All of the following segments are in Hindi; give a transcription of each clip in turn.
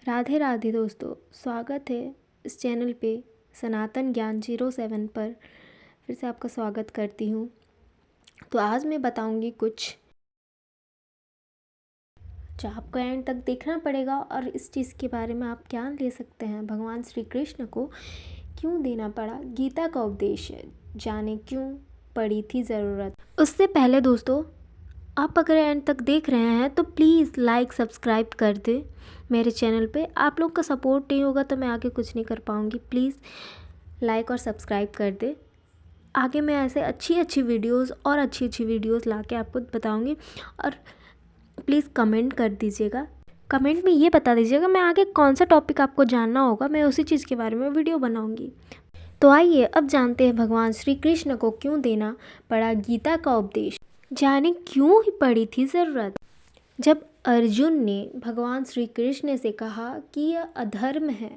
राधे राधे दोस्तों, स्वागत है इस चैनल पे सनातन ज्ञान 07 पर। फिर से आपका स्वागत करती हूँ। तो आज मैं बताऊँगी कुछ जो आपको एंड तक देखना पड़ेगा और इस चीज़ के बारे में आप ज्ञान ले सकते हैं। भगवान श्री कृष्ण को क्यों देना पड़ा गीता का उपदेश, जाने क्यों पड़ी थी ज़रूरत। उससे पहले दोस्तों, आप अगर एंड तक देख रहे हैं तो प्लीज़ लाइक सब्सक्राइब कर दें मेरे चैनल पे। आप लोग का सपोर्ट नहीं होगा तो मैं आगे कुछ नहीं कर पाऊँगी। प्लीज़ लाइक और सब्सक्राइब कर दें। आगे मैं ऐसे अच्छी वीडियोस ला के आपको बताऊँगी। और प्लीज़ कमेंट कर दीजिएगा, कमेंट में ये बता दीजिएगा मैं आगे कौन सा टॉपिक आपको जानना होगा, मैं उसी चीज़ के बारे में वीडियो बनाऊँगी। तो आइए अब जानते हैं भगवान श्री कृष्ण को क्यों देना पड़ा गीता का उपदेश, जाने क्यों ही पड़ी थी ज़रूरत। जब अर्जुन ने भगवान श्री कृष्ण से कहा कि यह अधर्म है,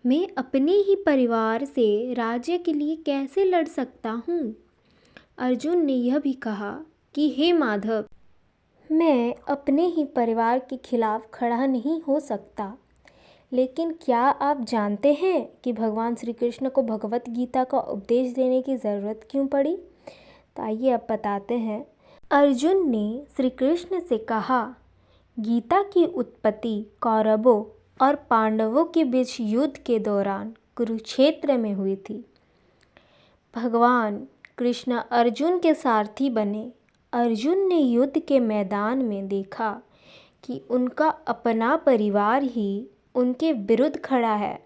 मैं अपने ही परिवार से राज्य के लिए कैसे लड़ सकता हूँ। अर्जुन ने यह भी कहा कि हे माधव, मैं अपने ही परिवार के खिलाफ खड़ा नहीं हो सकता। लेकिन क्या आप जानते हैं कि भगवान श्री कृष्ण को भगवत गीता का उपदेश देने की ज़रूरत क्यों पड़ी? तो आइए अब बताते हैं। अर्जुन ने श्री कृष्ण से कहा, गीता की उत्पत्ति कौरवों और पांडवों के बीच युद्ध के दौरान कुरुक्षेत्र में हुई थी। भगवान कृष्ण अर्जुन के सारथी बने। अर्जुन ने युद्ध के मैदान में देखा कि उनका अपना परिवार ही उनके विरुद्ध खड़ा है।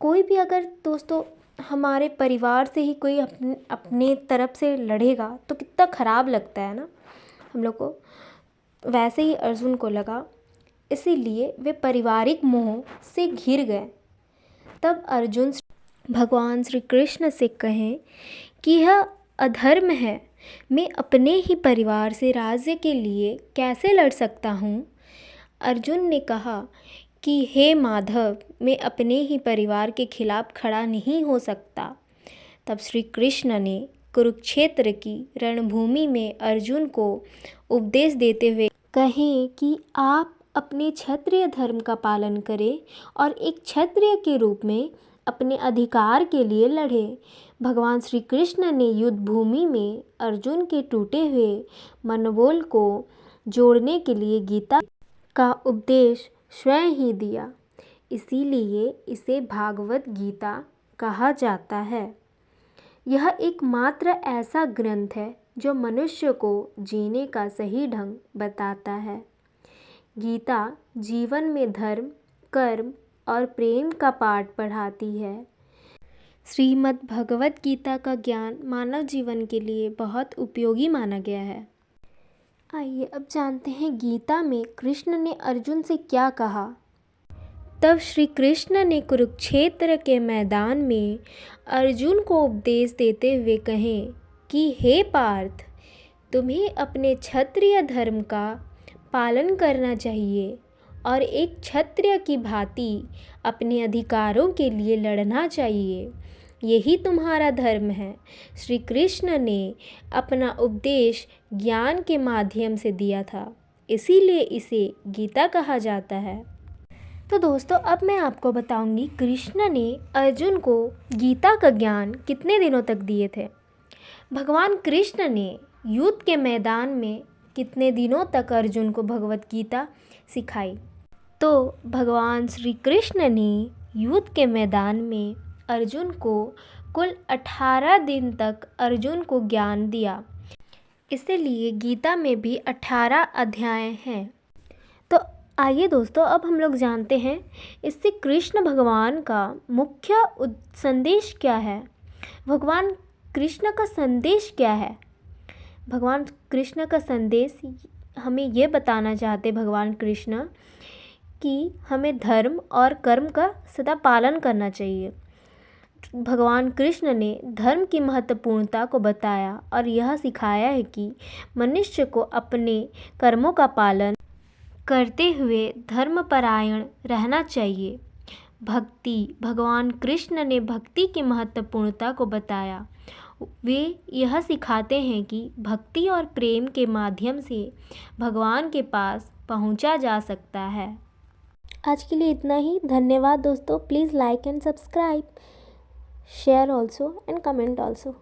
कोई भी अगर दोस्तों हमारे परिवार से ही कोई अपने तरफ से लड़ेगा तो कितना ख़राब लगता है ना हम लोग को। वैसे ही अर्जुन को लगा, इसीलिए वे पारिवारिक मोह से घिर गए। तब अर्जुन भगवान श्री कृष्ण से कहें कि यह अधर्म है, मैं अपने ही परिवार से राज्य के लिए कैसे लड़ सकता हूँ। अर्जुन ने कहा कि हे माधव, मैं अपने ही परिवार के खिलाफ खड़ा नहीं हो सकता। तब श्री कृष्ण ने कुरुक्षेत्र की रणभूमि में अर्जुन को उपदेश देते हुए कहें कि आप अपने क्षत्रिय धर्म का पालन करें और एक क्षत्रिय के रूप में अपने अधिकार के लिए लड़ें। भगवान श्री कृष्ण ने युद्ध भूमि में अर्जुन के टूटे हुए मनोबल को जोड़ने के लिए गीता का उपदेश स्वयं ही दिया। इसीलिए इसे भागवत गीता कहा जाता है। यह एकमात्र ऐसा ग्रंथ है जो मनुष्य को जीने का सही ढंग बताता है। गीता जीवन में धर्म, कर्म और प्रेम का पाठ पढ़ाती है। श्रीमद् भगवत गीता का ज्ञान मानव जीवन के लिए बहुत उपयोगी माना गया है। आइए अब जानते हैं गीता में कृष्ण ने अर्जुन से क्या कहा। तब श्री कृष्ण ने कुरुक्षेत्र के मैदान में अर्जुन को उपदेश देते हुए कहें कि हे पार्थ, तुम्हें अपने क्षत्रिय धर्म का पालन करना चाहिए और एक क्षत्रिय की भांति अपने अधिकारों के लिए लड़ना चाहिए। यही तुम्हारा धर्म है। श्री कृष्ण ने अपना उपदेश ज्ञान के माध्यम से दिया था, इसीलिए इसे गीता कहा जाता है। तो दोस्तों अब मैं आपको बताऊंगी कृष्ण ने अर्जुन को गीता का ज्ञान कितने दिनों तक दिए थे। भगवान कृष्ण ने युद्ध के मैदान में कितने दिनों तक अर्जुन को भगवत गीता सिखाई। तो भगवान श्री कृष्ण ने युद्ध के मैदान में अर्जुन को कुल 18 दिन तक अर्जुन को ज्ञान दिया। इसलिए गीता में भी 18 अध्याय हैं। तो आइए दोस्तों अब हम लोग जानते हैं इससे कृष्ण भगवान का मुख्य संदेश क्या है। भगवान कृष्ण का संदेश क्या है। भगवान कृष्ण का संदेश हमें ये बताना चाहते भगवान कृष्ण कि हमें धर्म और कर्म का सदा पालन करना चाहिए। भगवान कृष्ण ने धर्म की महत्वपूर्णता को बताया और यह सिखाया है कि मनुष्य को अपने कर्मों का पालन करते हुए धर्मपरायण रहना चाहिए। भगवान कृष्ण ने भक्ति की महत्वपूर्णता को बताया। वे यह सिखाते हैं कि भक्ति और प्रेम के माध्यम से भगवान के पास पहुंचा जा सकता है। आज के लिए इतना ही। धन्यवाद दोस्तों। Please like and subscribe, share also and comment also.